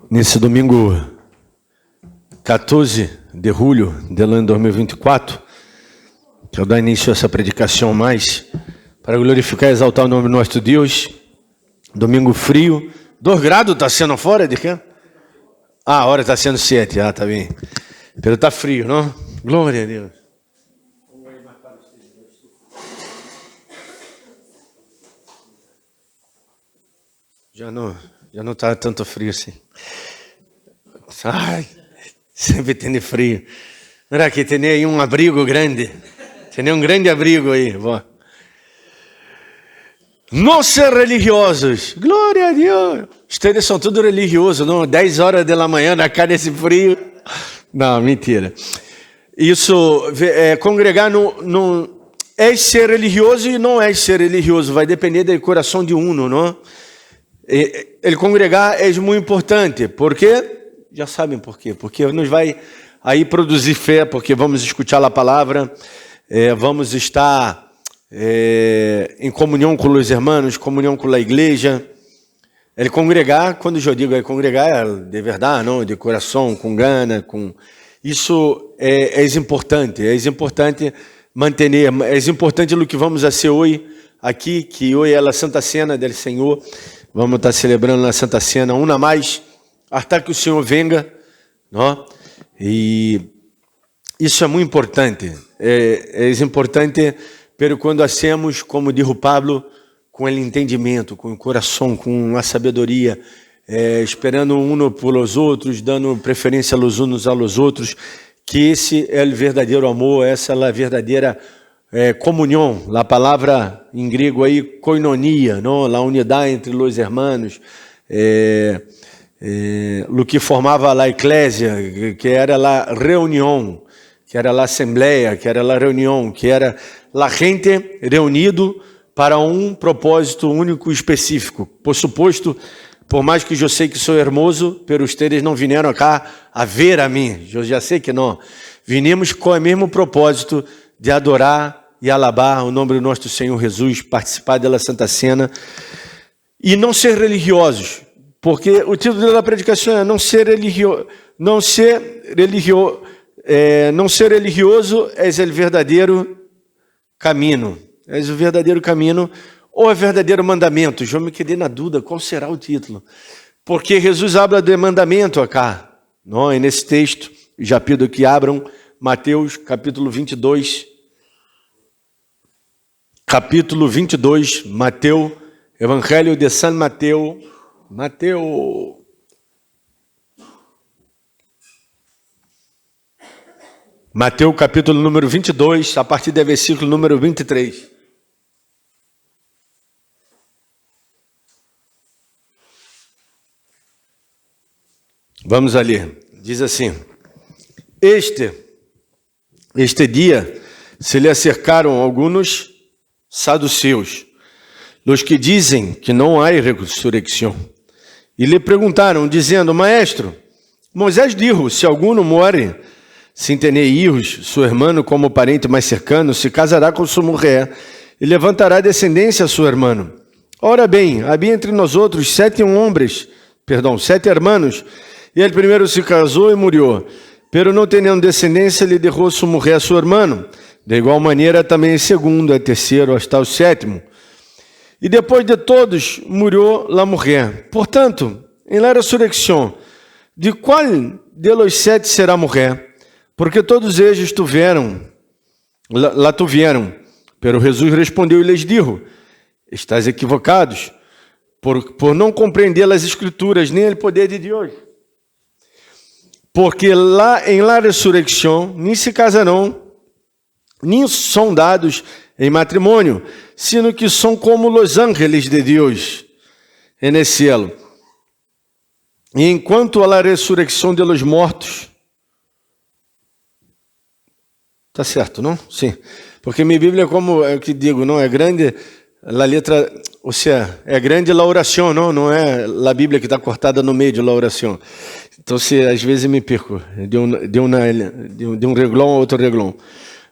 Nesse domingo 14 de julho do ano 2024, quero dar início a essa predicação mais para glorificar e exaltar o nome do nosso Deus. Domingo frio, 2 graus está sendo fora de quê? Ah, agora está sendo 7, tá bem. Pero está frio, não? Glória a Deus. Já não está tanto frio assim. Ai, sempre tem frio. Mira que tem aí um abrigo grande. Tem um grande abrigo aí. Vó. Não ser religiosos. Glória a Deus. Vocês são todos religiosos, não? 10 horas da manhã na cara desse frio. Não, mentira. Isso, congregar não é ser religioso e não é ser religioso. Vai depender do coração de um, não? Ele congregar é muito importante, porque, já sabem por quê, porque nos vai aí produzir fé, porque vamos escutar a palavra, vamos estar em comunhão com os irmãos, comunhão com a igreja. Ele congregar, quando eu digo congregar, é de verdade, não, de coração, com gana, com isso é importante manter, é importante o que vamos a ser hoje aqui, que hoje é a Santa Cena do Senhor. Vamos estar celebrando na Santa Cena, uma mais, até que o Senhor venga, não? E isso é muito importante. É importante, pero quando hacemos, como dijo Pablo, com o entendimento, com o coração, com a sabedoria, esperando um pelos outros, dando preferência aos uns aos outros, que esse é o verdadeiro amor, essa é a verdadeira comunhão, a palavra em grego aí, koinonia, não? A unidade entre os irmãos, o que formava a eclésia, que era a reunião, que era a assembleia, que era a reunião, que era a gente reunido para um propósito único e específico. Por suposto, por mais que eu sei que sou hermoso, pero ustedes não vieram cá a ver a mim, eu já sei que não. Vinimos com o mesmo propósito de adorar e alabar o nome do nosso Senhor Jesus, participar da Santa Cena e não ser religiosos, porque o título da predicação é não ser religioso é o verdadeiro caminho, é o verdadeiro caminho ou é o verdadeiro mandamento. Eu me quedei na dúvida qual será o título, porque Jesus habla de mandamento acá, não? E nesse texto, já pido que abram Mateus capítulo 22, Mateus, Evangelho de São Mateus, Mateus capítulo número 22, a partir do versículo número 23. Vamos a ler. Diz assim: Este dia se lhe acercaram alguns saduceus, os que dizem que não há ressurreição, e lhe perguntaram, dizendo: Maestro, Moisés dijo, se alguno morre sem ter filhos, seu irmão como parente mais cercano se casará com sua mulher e levantará descendência a seu irmão. Ora bem, havia entre nós outros 7 irmãos, e ele primeiro se casou e morreu, pero não tendo descendência, lhe derrou sua mulher a seu irmão. De igual maneira também o segundo, o terceiro, hasta o 7º. E depois de todos, morreu a mulher. Portanto, em la ressurreição, de qual de los 7 será a mulher? Porque todos eles la tuvieron. Pero Jesus respondeu e lhes dijo: Estás equivocados, por não compreender as Escrituras, nem o poder de Deus. Porque lá em la ressurreição, nem se casarão, nem são dados em matrimônio, sino que são como os ángeles de Deus en el cielo. E enquanto a la ressurreição de los mortos, tá certo, não? Sim, porque minha Bíblia, como é que digo, não é grande a letra, ou seja, é grande a oração, não é a Bíblia que está cortada no meio da oração. Então, às vezes me perco de um reglão a outro reglão.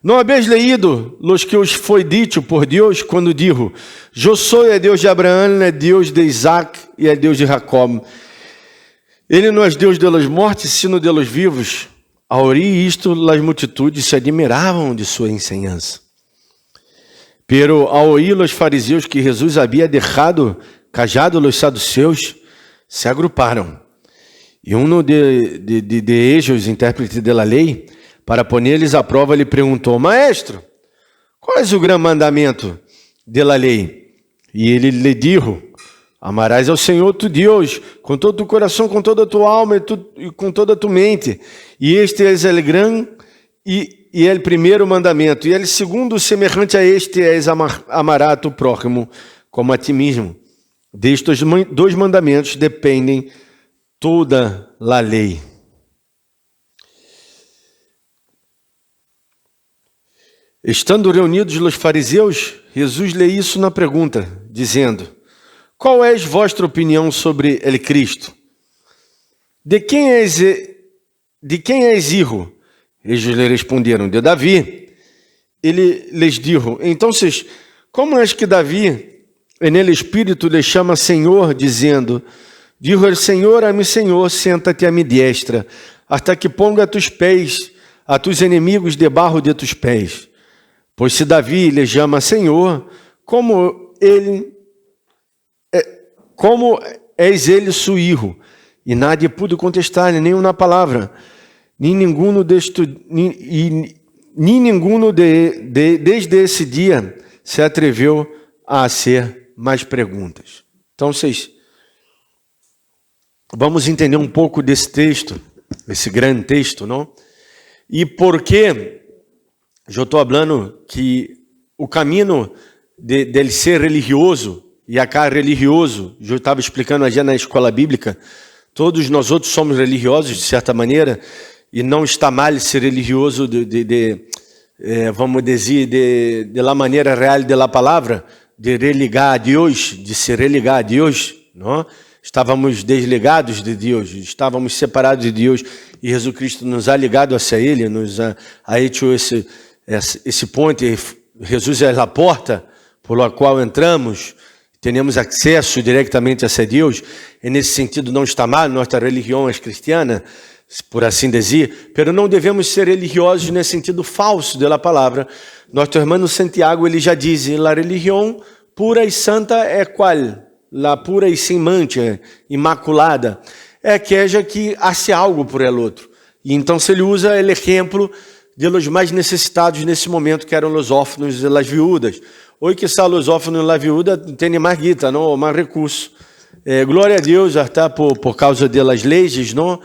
Não habéis leído los que os foi dito por Deus quando dijo: Eu sou Deus de Abraão, Deus de Isaac e Deus de Jacob. Ele não é Deus de los mortos, sino de los vivos. Ao oír isto, as multitudes se admiravam de sua enseñança. Pero ao oír os fariseus que Jesus havia deixado callado los saduceus, se agruparam. E de ellos, intérprete da lei, para pôr-lhes à prova, lhe perguntou: Maestro, qual é o grande mandamento da lei? E ele lhe disse: Amarás ao Senhor tu Deus com todo o coração, com toda a tua alma e com toda a tua mente. E este é o grande e é o primeiro mandamento. E o segundo, semelhante a este, é amarás a tu próximo como a ti mesmo. Destes dois mandamentos dependem toda a lei. Estando reunidos os fariseus, Jesus lê isso na pergunta, dizendo: Qual é a vossa opinião sobre el Cristo? De quem és hijo? Eles lhe responderam: de Davi. Ele lhes disse: Então, como é que Davi, nele Espírito, lhe chama Senhor, dizendo: Dijo el Senhor a mi Senhor, senta-te a mi diestra, hasta que ponga a tus pés, a tus inimigos debaixo de tus pés. Pois se Davi lhe chama Senhor, como és ele seu filho? E nadie pudo contestar-lhe nenhuma palavra, nem ninguno desde esse dia se atreveu a fazer mais perguntas. Então, vamos entender um pouco desse texto, esse grande texto, não? E por que eu estou falando que o caminho dele ser religioso, e acá religioso, eu estava explicando já na escola bíblica, todos nós outros somos religiosos de certa maneira, e não está mal ser religioso vamos dizer, de la maneira real da palavra, de religar a Deus, de se religar a Deus, não? Estávamos desligados de Deus, estávamos separados de Deus, e Jesus Cristo nos ha ligado hacia Ele, nos ha hecho esse ponte. Jesus é a porta por la qual entramos, temos acesso diretamente a Deus, e nesse sentido não está mal, nossa religião é cristiana, por assim dizer, pero não devemos ser religiosos nesse sentido falso da palavra. Nosso irmão Santiago, ele já diz: a religião pura e santa é qual? La pura e sem mancha, imaculada, é aquela que hace algo por el outro. E então se ele usa o exemplo de los mais necessitados nesse momento, que eram os órfãos e as viúdas. Hoje que está os órfãos e as viúdas, tem mais guita, não? Mais recurso. Glória a Deus, até por causa das leis, não?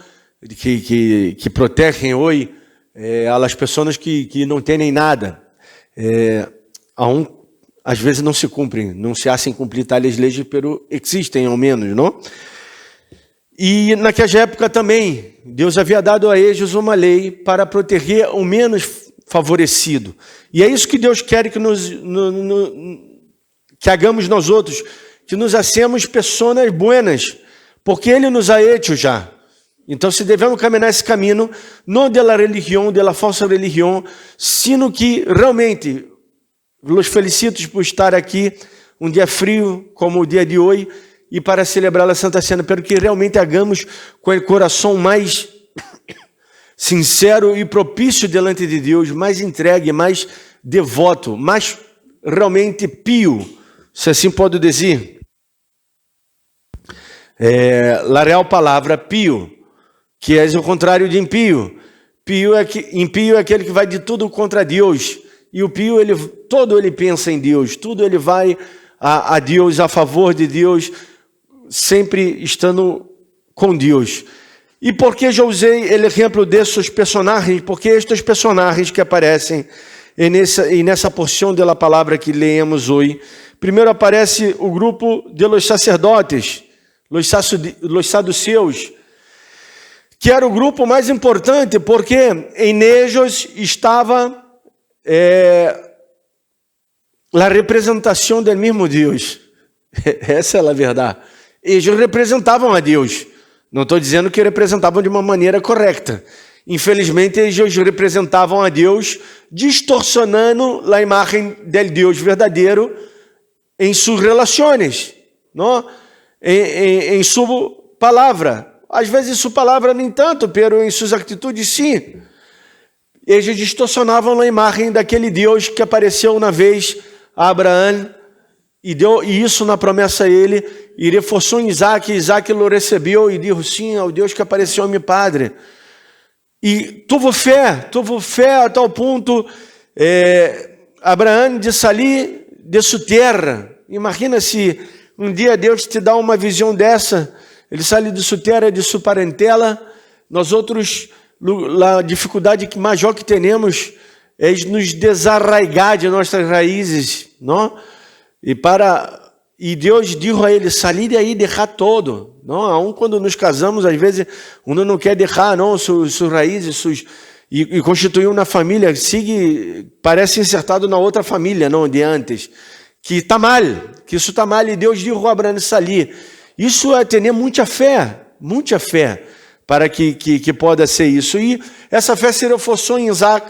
Que protegem hoje as pessoas que não têm nada. Às vezes não se cumprem, não se hacen cumprir tais leis, pero existem ao menos, não? E naquela época também, Deus havia dado a eles uma lei para proteger o menos favorecido. E é isso que Deus quer que que hagamos nós outros, que nos hacemos pessoas buenas, porque Ele nos ha hecho já. Então, se devemos caminhar esse caminho, não da religião, da falsa religião, sino que realmente los felicito por estar aqui um dia frio como o dia de hoje e para celebrar a Santa Cena, pero que realmente hagamos com o coração mais sincero e propício delante de Deus, mais entregue, mais devoto, mais realmente pio, se assim pode dizer. A real palavra pio, que é o contrário de impio. Impio é aquele que vai de tudo contra Deus. E o pio, todo ele pensa em Deus, tudo ele vai a Deus, a favor de Deus, sempre estando com Deus. E por que eu usei o exemplo desses personagens? Porque estes personagens que aparecem nessa porção da palavra que lemos hoje, primeiro aparece o grupo de los sacerdotes, los saduceus, que era o grupo mais importante, porque em eles estava a representação do mesmo Deus. Essa é a verdade. Eles representavam a Deus. Não estou dizendo que representavam de uma maneira correta. Infelizmente, eles representavam a Deus distorcionando a imagem do Deus verdadeiro em suas relações, não? Em sua palavra. às vezes sua palavra nem tanto, pero em suas atitudes sim. Eles distorcionavam a imagem daquele Deus que apareceu uma vez a Abraão e deu isso na promessa a ele, e reforçou em Isaac, e Isaac o recebeu e disse sim ao Deus que apareceu a meu padre. E tuvo fé a tal ponto, Abraão de sair de sua terra. Imagina se um dia Deus te dá uma visão dessa, ele sai de sua terra, de sua parentela. Nós outros, a dificuldade maior que temos é nos desarraigar de nossas raízes, não? E Deus disse a ele, sair daí, deixar todo. Não, aun quando nos casamos, às vezes, uno não quer deixar não, suas raízes, e constituir uma família, parece insertado na outra família, não, de antes. Que isso está mal, e Deus disse a Abraão sair. Isso é ter muita fé, para que possa ser isso. E essa fé se reforçou em Isaac,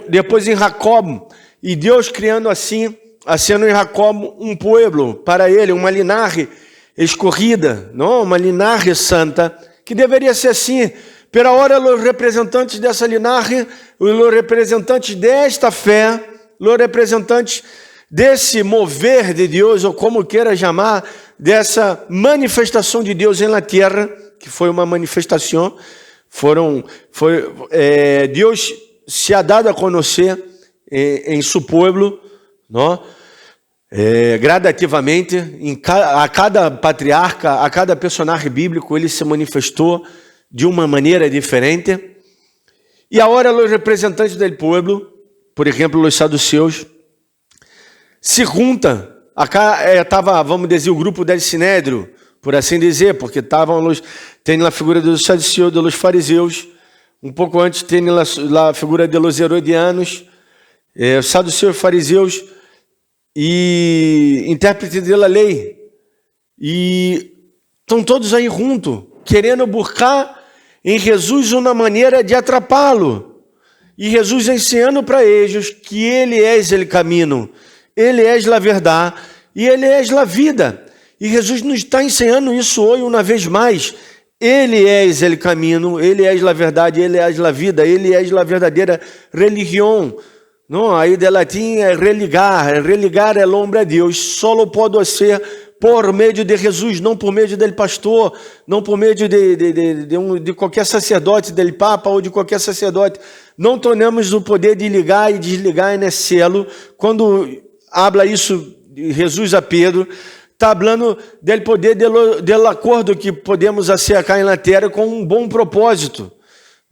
depois em Jacob, e Deus criando assim, sendo em Jacob um povo para ele, uma linhagem escorrida, não? Uma linhagem santa, que deveria ser assim. Pero agora, os representantes dessa linhagem, os representantes desta fé, os representantes desse mover de Deus, ou como queira chamar, dessa manifestação de Deus na terra, que foi uma manifestação, Deus se ha dado a conhecer em seu povo, não? Gradativamente, a cada patriarca, a cada personagem bíblico, ele se manifestou de uma maneira diferente. E agora os representantes do povo, por exemplo, os saduceus, se juntam. Estava, vamos dizer, o grupo del Sinédrio, por assim dizer, porque tem a figura dos saduceus, dos fariseus, um pouco antes tem a figura dos herodianos, saduceus, fariseus e intérpretes da lei, e estão todos aí juntos, querendo buscar em Jesus uma maneira de atrapalhá-lo, e Jesus ensinando para eles que Ele é o caminho, Ele é a verdade e Ele é a vida. E Jesus nos está ensinando isso hoje uma vez mais. Ele é o caminho, Ele é a verdade, Ele é a vida, Ele é a verdadeira religião. Não, aí de latim é religar é o homem a Deus. Só pode ser por meio de Jesus, não por meio do pastor, não por meio de qualquer sacerdote, do papa ou de qualquer sacerdote. Não temos o poder de ligar e desligar nesse cielo. Quando habla isso Jesus a Pedro, está falando do poder do acordo que podemos fazer aqui na terra com um bom propósito,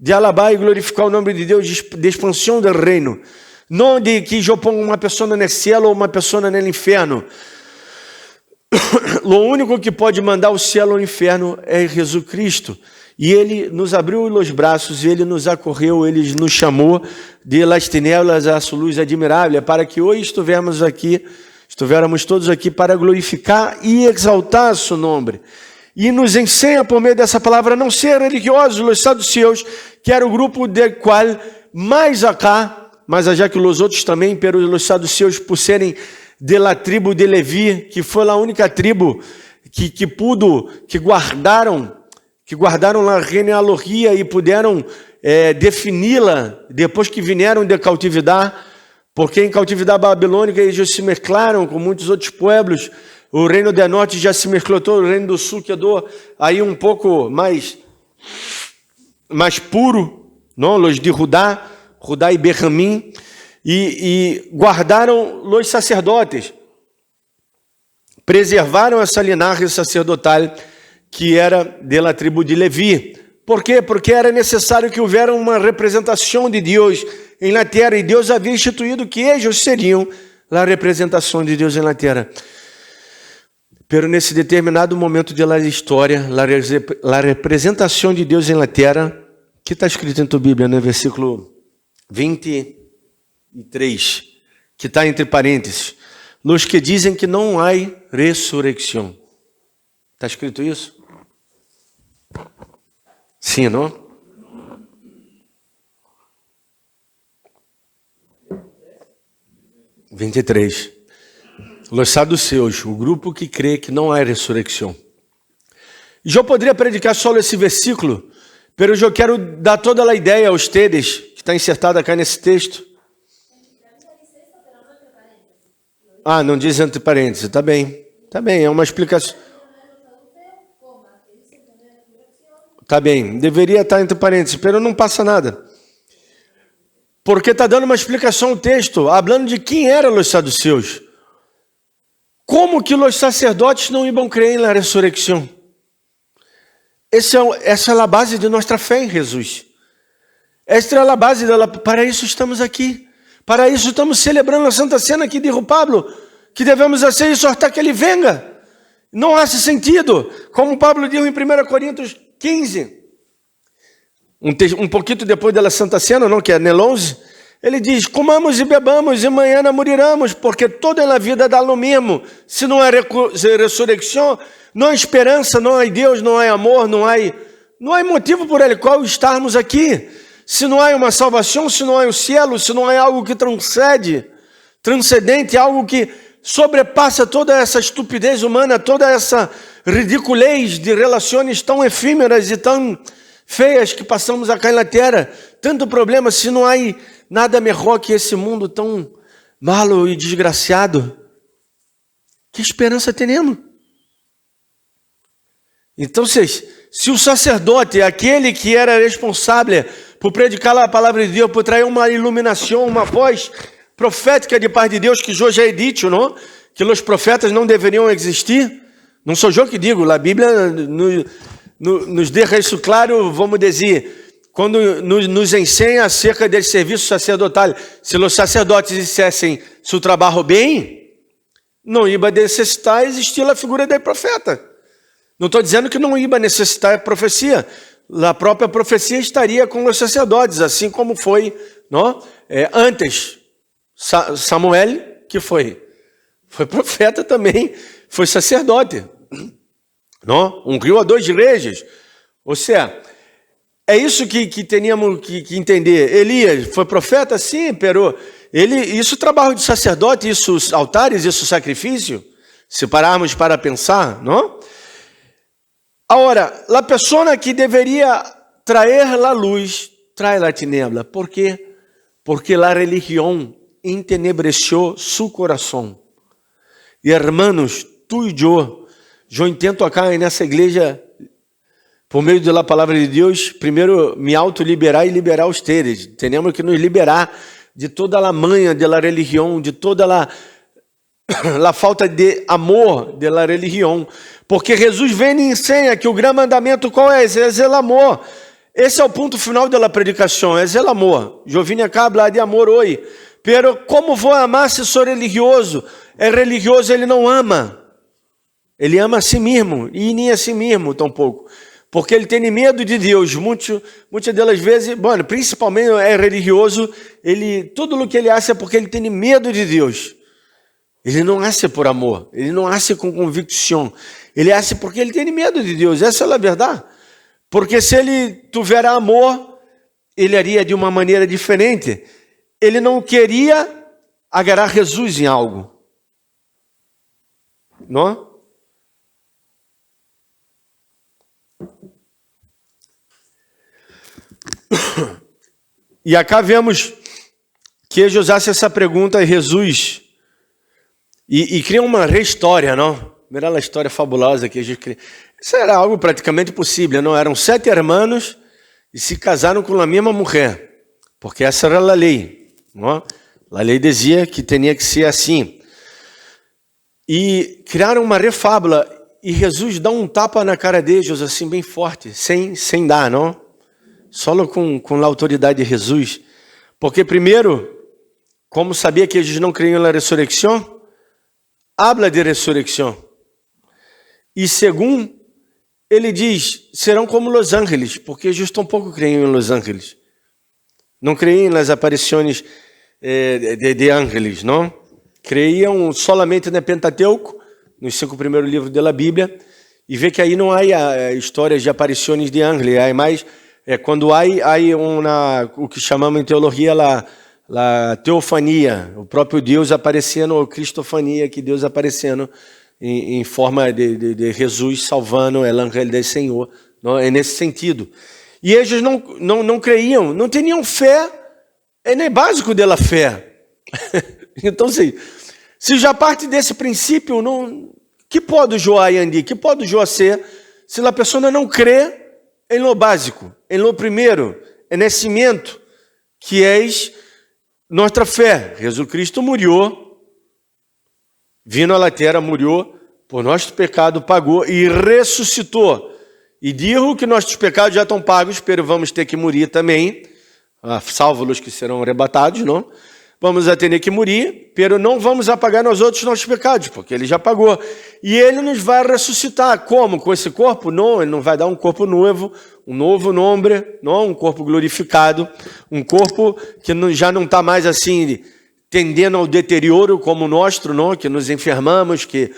de alabar e glorificar o nome de Deus, de expansão do reino. Não de que eu ponga uma pessoa no céu ou uma pessoa no inferno. O único que pode mandar o céu ao inferno é Jesus Cristo. E Ele nos abriu os braços, Ele nos acorreu, Ele nos chamou de las tinieblas à sua luz admirável, para que hoje estivéssemos todos aqui para glorificar e exaltar seu nome. E nos ensina por meio dessa palavra a não ser religiosos, os saduceus, que era o grupo do qual mais acá, mas já que os outros também, pero os saduceus, por serem de la tribo de Levi, que foi a única tribo que guardaram a genealogia e puderam defini-la depois que vieram de cautividade, porque em cautividade babilônica eles se mesclaram com muitos outros pueblos. O reino do norte já se mesclou todo, o reino do sul quedou aí um pouco mais puro, não? Os de Judá e Benjamim, e guardaram os sacerdotes, preservaram essa linhagem sacerdotal que era da tribo de Levi. Por quê? Porque era necessário que houvesse uma representação de Deus na terra, e Deus havia instituído que eles seriam a representação de Deus na terra. Pero nesse determinado momento da história, a representação de Deus na terra, que está escrito em tua Bíblia, no versículo 23, que está entre parênteses, os que dizem que não há ressurreição. Está escrito isso? Sim, não? – 23. Os saduceus, o grupo que crê que não há ressurreição. Eu poderia predicar só esse versículo, mas eu quero dar toda a ideia a ustedes, que está insertada aqui nesse texto. Ah, não diz entre parênteses, tá bem, é uma explicação. Tá bem, deveria estar entre parênteses, mas não passa nada. Porque está dando uma explicação ao texto, falando de quem eram os saduceus. Como que os sacerdotes não iam crer na ressurreição? Essa é a base de nossa fé em Jesus. Esta é a base dela. Para isso estamos aqui. Para isso estamos celebrando a Santa Cena que dijo Pablo, que devemos fazer isso até que ele venga. Não faz sentido. Como Pablo disse em 1 Coríntios 15, um pouquinho depois da Santa Cena, não, que é no 11, ele diz, comamos e bebamos e amanhã moriremos, porque toda a vida dá no mesmo. Se não há ressurreição, não há esperança, não há Deus, não há amor, não há motivo por ele qual estarmos aqui. Se não há uma salvação, se não há o cielo, se não há algo que transcendente, algo que sobrepassa toda essa estupidez humana, toda essa ridiculez de relações tão efímeras e tão feias que passamos aqui na terra, tanto problema, se não há nada melhor que esse mundo tão malo e desgraciado, que esperança temos? Então, se o sacerdote, aquele que era responsável por predicar a palavra de Deus, por trazer uma iluminação, uma voz profética de parte de Deus, que já é dito, não? Que os profetas não deveriam existir, não sou eu que digo, a Bíblia nos deixa isso claro, vamos dizer, quando nos ensina acerca do serviço sacerdotal. Se os sacerdotes dissessem seu trabalho bem, não ia necessitar existir a figura do profeta. Não estou dizendo que não ia necessitar a profecia. A própria profecia estaria com os sacerdotes, assim como foi, não? Antes, Samuel, que foi profeta também, foi sacerdote. Não? Ungiu a 2 reis. Ou seja, é isso que teríamos que entender. Elias foi profeta, sim, pero isso trabalho de sacerdote, isso altares, isso sacrifício, se pararmos para pensar, não? Agora, a pessoa que deveria trazer a luz, traz a tinebra. Por quê? Porque a religião entenebreceu seu coração. E, hermanos, tu e eu intento acá nessa igreja, por meio da palavra de Deus, primeiro me autoliberar e liberar os teres. Temos que nos liberar de toda a manha da religião, de toda a falta de amor da religião. Porque Jesus vem e ensina que o grande mandamento qual é? É o amor. Esse é o ponto final da predicação, é o amor. Eu vim cá falar de amor hoje. Pero como vou amar se sou religioso? É religioso, ele não ama. Ele ama a si mesmo, e nem a si mesmo tampouco. Porque ele tem medo de Deus. Muitas delas vezes, principalmente é religioso, tudo o que ele acha é porque ele tem medo de Deus. Ele não acha por amor, ele não acha com convicção. Ele acha porque ele tem medo de Deus, essa é a verdade. Porque se ele tiver amor, ele haria de uma maneira diferente. Ele não queria agarrar Jesus em algo. Não? E acá vemos que José faz essa pergunta a Jesus e cria uma história, não? Mira a história fabulosa que Jesus cria. Isso era algo praticamente possível, não? Eram 7 irmãos e se casaram com a mesma mulher, porque essa era a lei, não? A lei dizia que tinha que ser assim. E criaram uma refábula e Jesus dá um tapa na cara deles, assim, bem forte, sem dar, não? Só com a autoridade de Jesus. Porque primeiro, como sabia que eles não criam na ressurreição, habla de ressurreição. E segundo, ele diz, serão como Los Angeles, porque eles tampouco creiam em Los Angeles. Não creiam nas aparições de ângeles, não? Creiam solamente no Pentateuco, nos 5 primeiros livros da Bíblia, e vê que aí não há histórias de aparições de ângeles, há mais... quando há o que chamamos em teologia a teofania, o próprio Deus aparecendo, ou cristofania, que Deus aparecendo em forma de Jesus salvando el ángel del Senhor. Não? É nesse sentido. E eles não creiam, não tinham fé, é nem básico dela fé. Então, se já parte desse princípio, não, que pode joar Yandi, que pode joar ser, se a pessoa não crê em lo básico, em lo primeiro, em nascimento, que é nossa fé. Jesus Cristo morreu, vindo à terra, morreu por nosso pecado, pagou e ressuscitou. E digo que nossos pecados já estão pagos, pero vamos ter que morrer também, salvo os que serão arrebatados, não? Vamos ter que morrer, pero não vamos apagar nós outros nossos pecados, porque ele já pagou. E ele nos vai ressuscitar. Como? Com esse corpo? Não, ele não vai dar um corpo novo, um novo nome, não, um corpo glorificado, um corpo que já não está mais assim, tendendo ao deterioro como o nosso, não? Que nos enfermamos, que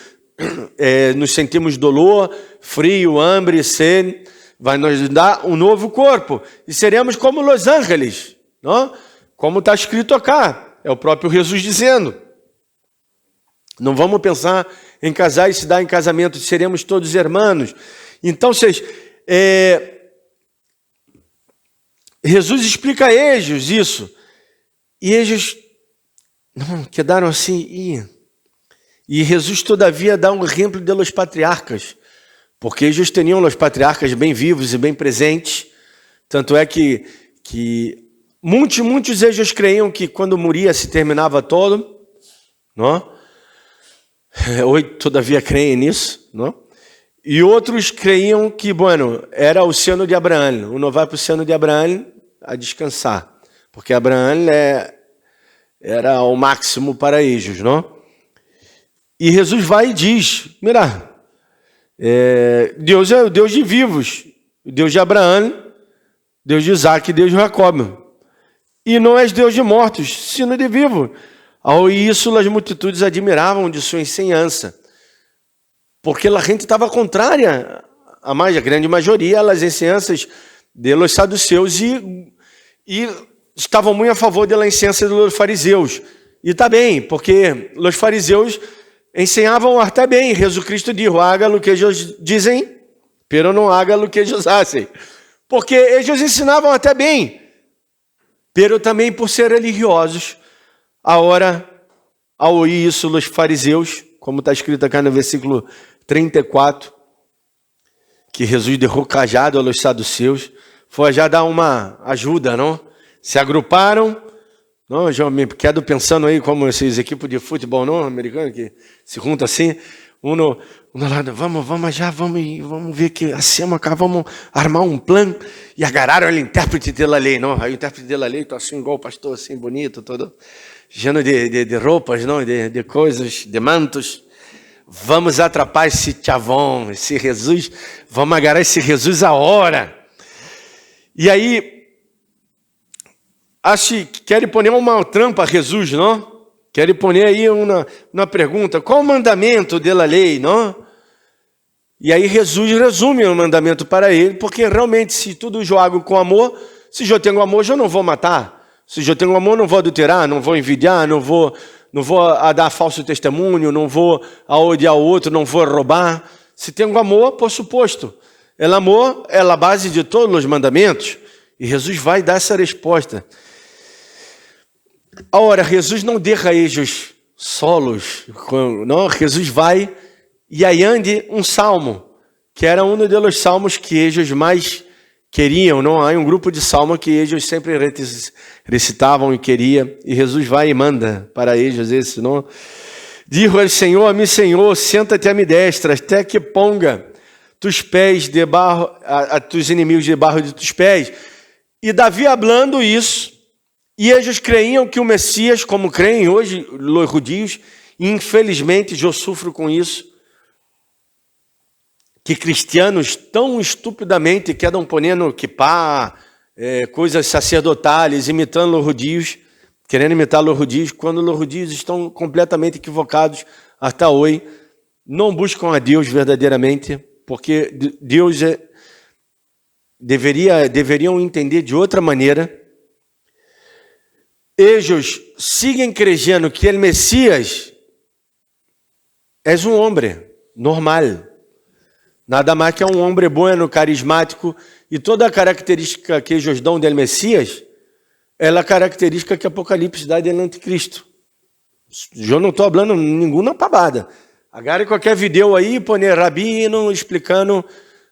nos sentimos dolor, frio, hambre, sede. Vai nos dar um novo corpo. E seremos como Los Ángeles, não? Como está escrito aqui. É o próprio Jesus dizendo. Não vamos pensar em casar e se dar em casamento, seremos todos irmãos. Então, Jesus explica a eles isso. E eles não quedaram assim. E Jesus, todavia, dá um exemplo de los patriarcas. Porque eles tinham os patriarcas bem vivos e bem presentes. Tanto é que muitos eles creiam que quando morria se terminava todo, não? Hoje todavia creem nisso, não? E outros creiam que, bueno, era o seno de Abraão, não vai para o seno de Abraão a descansar, porque Abraão era o máximo para eles, não? E Jesus vai e diz, mira, Deus é o Deus de vivos, o Deus de Abraão, Deus de Isaac e Deus de Jacó. E não és Deus de mortos, sino de vivo. Ao isso, as multitudes admiravam de sua ensinança, porque a gente estava contrária, a grande maioria, às ensinanças de los saduceus e estavam muito a favor da ensinança dos fariseus. E está bem, porque os fariseus ensinavam até bem. Jesus Cristo disse, haga o que eles dizem, pero não haga o que eles fazem. Porque eles ensinavam até bem, pero também por ser religiosos, agora, ao ouvir isso, os fariseus, como está escrito aqui no versículo 34, que Jesus derrou cajado aos saduceus, foi já dar uma ajuda, não? Se agruparam, não? Já me quedo pensando aí como esses equipes de futebol, não, americano, que se juntam assim, um no lado, vamos ver que acima cá, vamos armar um plano, e agarraram o intérprete da lei, não? Aí o intérprete da lei está assim, igual o pastor, assim, bonito, todo cheio de roupas, não? De coisas, de mantos. Vamos atrapar esse chavão, esse Jesus, vamos agarrar esse Jesus a hora. E aí, acho que querem pôr uma trampa a Jesus, não? Querem pôr aí uma pergunta, qual o mandamento da lei, não? E aí Jesus resume o mandamento para ele, porque realmente se tudo eu hago com amor, se eu tenho amor, eu não vou matar. Se eu tenho amor, não vou adulterar, não vou envidiar, não vou dar falso testemunho, não vou odiar o outro, não vou roubar. Se tenho amor, por suposto. O amor é a base de todos os mandamentos. E Jesus vai dar essa resposta. Agora, Jesus não deixa eles solos. Não, Jesus vai e aí ande um salmo, que era um dos salmos que eles mais queriam. Não? Há um grupo de salmos que eles sempre recitavam e queriam. E Jesus vai e manda para eles esse. Não? Digo ao Senhor, a mim, Senhor, senta-te à minha destra, até que ponga tus pés debaixo, a tus inimigos debaixo de tus pés. E Davi hablando isso, e eles creiam que o Messias, como creem hoje os judios, e infelizmente eu sofro com isso, que cristianos tão estupidamente quedam ponendo kippah, coisas sacerdotais, imitando os judios, querendo imitar os judios, quando os judios estão completamente equivocados até hoje, não buscam a Deus verdadeiramente, porque Deus deveriam entender de outra maneira. Eles siguen creyendo que o Messias é um homem, normal. Nada mais que um homem bueno, carismático, e toda a característica que eles dão del Messias é a característica que Apocalipse dá do anticristo. Eu não estou falando nenhuma pavada. Agarre qualquer vídeo aí e põe rabino explicando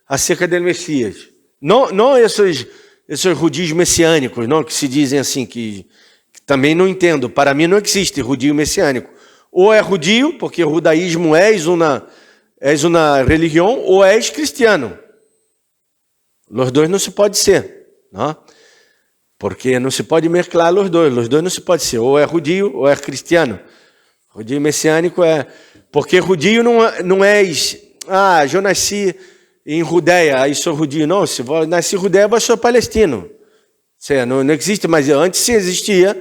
acerca do Messias. Não esses judios messiânicos, não, que se dizem assim, que também não entendo. Para mim não existe judio messiânico. Ou é judio, porque o judaísmo é uma religião, ou é cristiano. Os dois não se pode ser, não? Porque não se pode mesclar os dois não se pode ser, ou é judio ou é cristiano. Judio messiânico é... Porque judio não é... eu nasci em Judeia, aí sou judio. Não, se eu nasci em Judeia, eu sou palestino. Não existe, mas antes sim existia,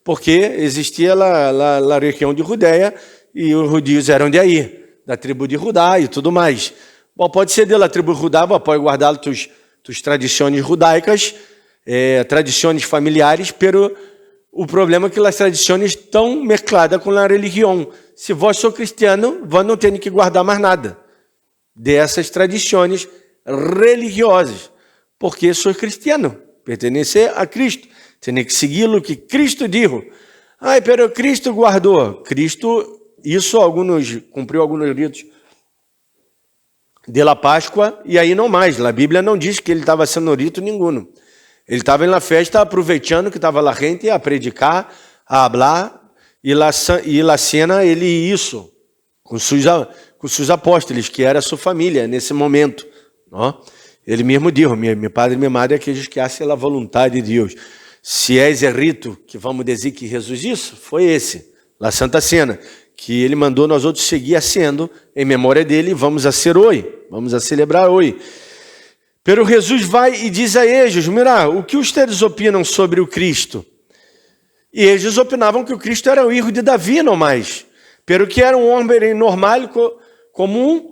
porque existia a região de Judeia e os judios eram de aí, da tribo de Judá e tudo mais. Bom, pode ser da tribo de Judá, pode guardar tus tradições judaicas, tradições familiares, pero o problema é que as tradições estão mescladas com a religião. Se vós sou cristiano, vós não tem que guardar mais nada dessas tradições religiosas, porque sou cristiano, pertencer a Cristo, tem que seguir o que Cristo disse. Pero Cristo guardou. Cristo, cumpriu alguns ritos de la Páscoa, e aí não mais. A Bíblia não diz que ele estava sendo rito nenhum. Ele estava na festa aproveitando que estava lá gente a predicar, a falar, e la cena ele isso, com seus apóstolos, que era sua família nesse momento. Não? Ele mesmo disse, meu padre e minha madre é aqueles que hacem a vontade de Deus. Se é esse rito que vamos dizer que Jesus isso, foi esse, a Santa Cena, que ele mandou nós outros seguir sendo em memória dele, vamos a ser hoje, vamos a celebrar hoje. Pero Jesus vai e diz a eles, mira, o que vocês opinam sobre o Cristo? E eles opinavam que o Cristo era o filho de Davi, não mais. Pero que era um homem normal, comum,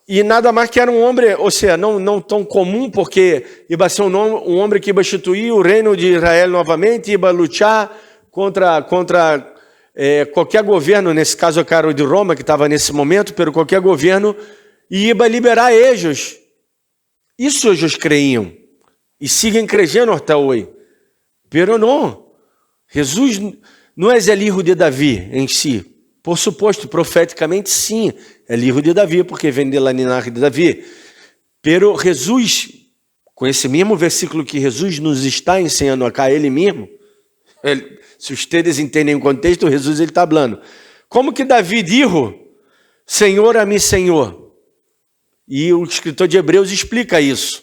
e nada mais que era um homem, ou seja, não tão comum, porque ia ser um homem que ia instituir o reino de Israel novamente, ia lutar contra qualquer governo, nesse caso o cara de Roma, que estava nesse momento, pero qualquer governo, e ia liberar eles. Isso eles creiam, e seguem crendo até hoje. Pero não, Jesus não é filho de Davi em si. Por suposto, profeticamente sim, é filho de Davi, porque vem da linhagem de Davi. Pero Jesus, com esse mesmo versículo que Jesus nos está ensinando acá, ele mesmo, se vocês entendem o contexto, Jesus ele está falando. Como que Davi disse, Senhor a mim, Senhor? E o escritor de Hebreus explica isso.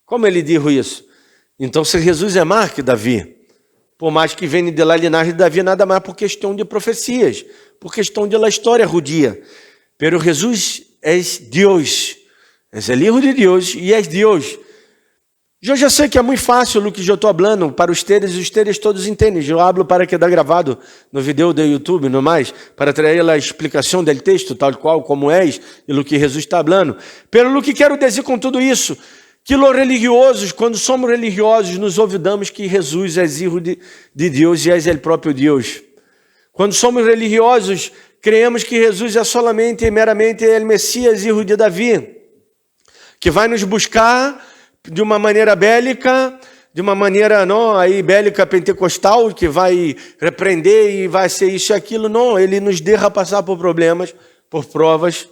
Como ele disse isso? Então, se Jesus é mais que Davi, por mais que venha de lá linhagem de Davi, nada mais por questão de profecias, por questão de la história judia. Pero Jesus é Deus, é filho de Deus e é Deus. Eu já sei que é muito fácil o que eu estou falando para os teres todos entendem. Eu hablo para que dá gravado no vídeo do YouTube, não mais, para trazer a explicação do texto, tal qual como é, e o que Jesus está falando. Pelo o que quero dizer com tudo isso, que os religiosos, quando somos religiosos, nos olvidamos que Jesus é filho de Deus e é o próprio Deus. Quando somos religiosos, creemos que Jesus é solamente e meramente o Messias, filho de Davi, que vai nos buscar de uma maneira bélica, de uma maneira bélica pentecostal, que vai repreender e vai ser isso e aquilo. Não, ele nos deixa passar por problemas, por provas,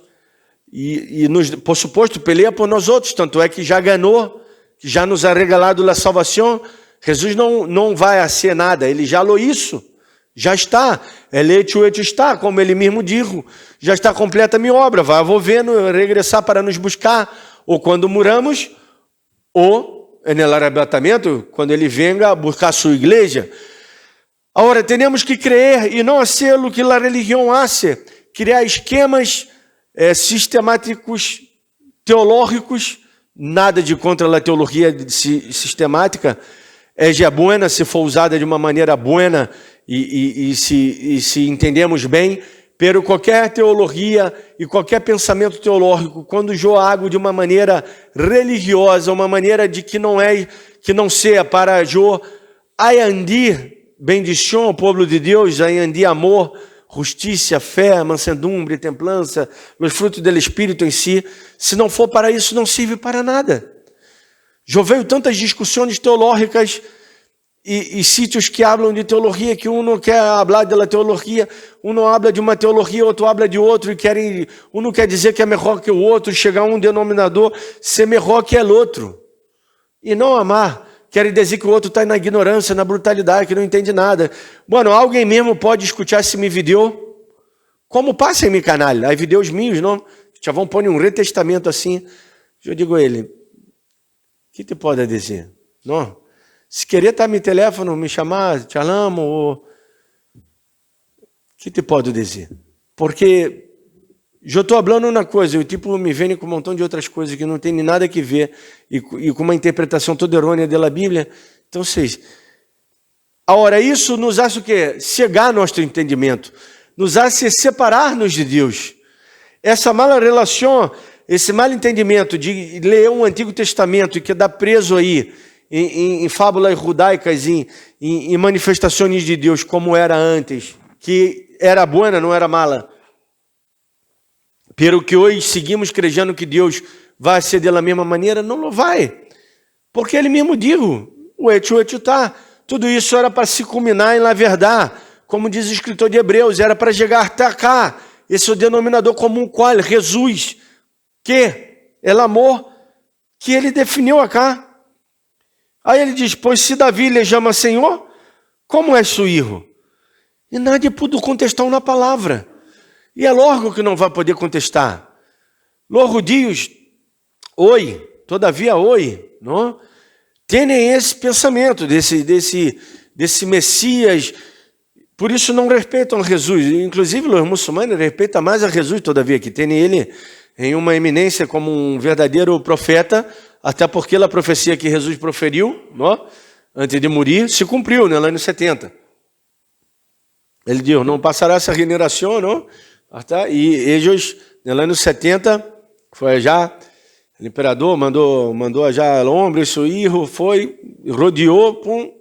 e por suposto, peleia por nós outros, tanto é que já ganhou, que já nos ha regalado a salvação. Jesus não vai a ser nada, ele já falou isso, já está, ele está, como ele mesmo disse, já está completa a minha obra, vai volvendo, regressar para nos buscar, ou quando moramos, ou no arrebatamento, quando ele venga buscar sua igreja. Agora, temos que crer e não ser o que a religião hace, criar esquemas sistemáticos, teológicos, nada de contra a teologia sistemática, é boa se for usada de uma maneira boa e se entendemos bem, pero qualquer teologia e qualquer pensamento teológico, quando jogo de uma maneira religiosa, uma maneira de que não seja para jo ayandir bendição ao povo de Deus, ayandir amor, justiça, fé, mansedumbre, templança, os frutos do Espírito em si. Se não for para isso, não serve para nada. Já veio tantas discussões teológicas e sítios que hablam de teologia, que um não quer falar da teologia, um não habla de uma teologia, outro habla de outro, e um não quer dizer que é melhor que o outro, chegar a um denominador, ser melhor que o outro. E não amar, quer dizer que o outro está na ignorância, na brutalidade, que não entende nada. Bueno, alguém mesmo pode escutar esse meu vídeo? Como passa em meu canal? Aí vídeos meus, não? Já vão pôr um retestamento assim. Eu digo a ele, o que te pode dizer? Não? Se querer estar no telefone, me chamar, te alamo, o que te pode dizer? Porque eu estou falando uma coisa, e o tipo me vem com um montão de outras coisas que não tem nem nada que ver, e com uma interpretação toda errônea da Bíblia. Então, vocês... Agora, isso nos hace o quê? Cegar nosso entendimento, nos hace separar-nos de Deus. Essa mala relação, esse mal entendimento de ler um Antigo Testamento e que dá preso aí, em fábulas judaicas, em manifestações de Deus, como era antes, que era boa, não era mala. Pero que hoje seguimos crendo que Deus vai ser da mesma maneira, não vai. Porque Ele mesmo diz, o hecho tá. Tudo isso era para se culminar na verdade, como diz o escritor de Hebreus, era para chegar até cá. Esse é o denominador comum, qual? Jesus, que é o amor que Ele definiu acá. Aí ele diz, pois se Davi lhe chama Senhor, como é seu filho? E nadie pôde contestar uma palavra. E é lógico que não vai poder contestar. Los judíos, hoje, todavia hoje, não? Tem esse pensamento desse Messias, por isso não respeitam Jesus. Inclusive, os muçulmanos respeitam mais a Jesus, todavia, que tem ele em uma eminência como um verdadeiro profeta, até porque a profecia que Jesus proferiu, não? Antes de morrer, se cumpriu, né, lá nos 70. Ele disse, não passará essa generação, não? E eles, lá nos 70, foi já, o imperador mandou já o homem, seu filho, foi, rodeou, pum,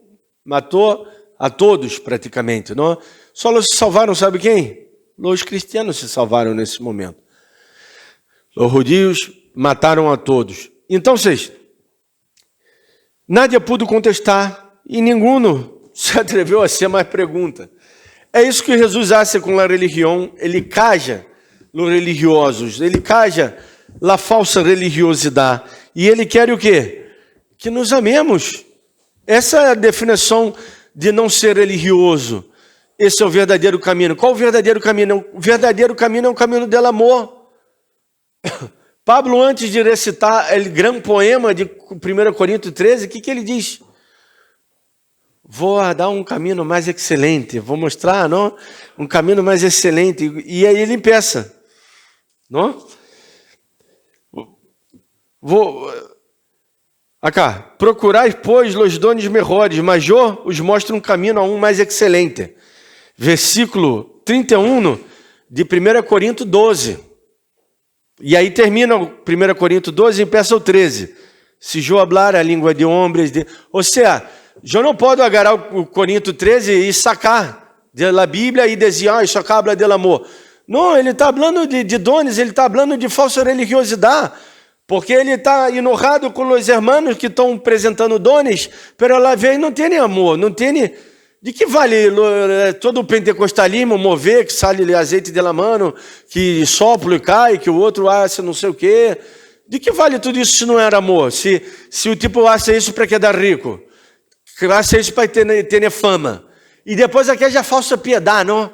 matou a todos praticamente, não? Só se salvaram, sabe quem? Os cristianos se salvaram nesse momento. Os judeus mataram a todos. Então, vocês, nadie pôde contestar e nenhum se atreveu a ser mais pergunta. É isso que Jesus hace com a religião, ele caja os religiosos, ele caja a falsa religiosidade. E ele quer o quê? Que nos amemos. Essa é a definição de não ser religioso. Esse é o verdadeiro caminho. Qual o verdadeiro caminho? O verdadeiro caminho é o caminho do amor. Pablo, antes de recitar o grande poema de 1 Coríntios 13, o que ele diz? Vou dar um caminho mais excelente, vou mostrar, não? Um caminho mais excelente. E aí ele empeça, não? Acá, procurai, pois, os donos melhores, mas eu os mostro um caminho a um mais excelente. Versículo 31 de 1 Coríntios 12. E aí termina o 1 Coríntios 12 e empeça o 13. Se eu falar a língua de homens, ou seja, eu não posso agarrar o Coríntios 13 e sacar da Bíblia e dizer, isso acá habla del amor. Não, ele está falando de dones, ele está falando de falsa religiosidade, porque ele está enojado com os irmãos que estão apresentando dones, pero lá vem não tem amor, não tem... De que vale todo o pentecostalismo mover, que sai azeite de la mano, que sopra e cai, que o outro acha não sei o quê? De que vale tudo isso se não era amor? Se o tipo acha isso para quedar rico, que acha isso para ter fama, e depois aqui já falsa piedade, não?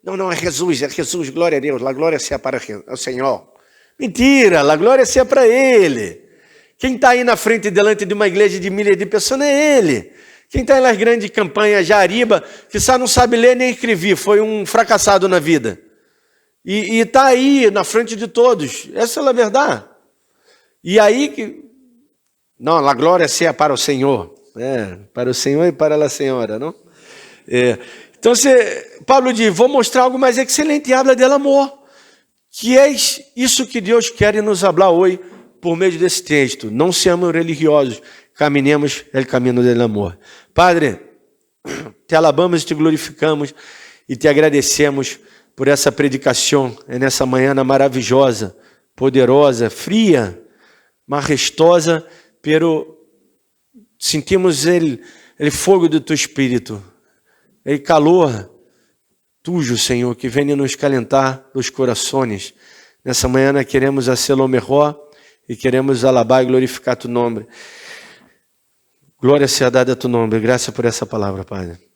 Não, é Jesus, glória a Deus, a glória seja para o Senhor. Mentira, a glória seja para Ele. Quem está aí na frente, delante de uma igreja de milhares de pessoas, não é Ele. Quem está nas grandes campanhas, Jariba, que só não sabe ler nem escrever, foi um fracassado na vida. E está aí na frente de todos. Essa é a verdade. E aí que... Não, a glória seja para o Senhor. Para o Senhor e para a Senhora, não? Então, Pablo diz, vou mostrar algo mais excelente, e habla del amor. Que é isso que Deus quer nos falar hoje, por meio desse texto. Não seamos religiosos. Caminhemos o caminho do amor. Padre, te alabamos e te glorificamos e te agradecemos por essa predicação, nessa manhã maravilhosa, poderosa, fria, majestosa, pero sentimos el fogo do teu Espírito, el calor tuyo, Senhor, que vem nos calentar os corações. Nessa manhã queremos hacer lo mejor e queremos alabar e glorificar tu nome. Glória seja dada a tu nome. Graças por essa palavra, Pai.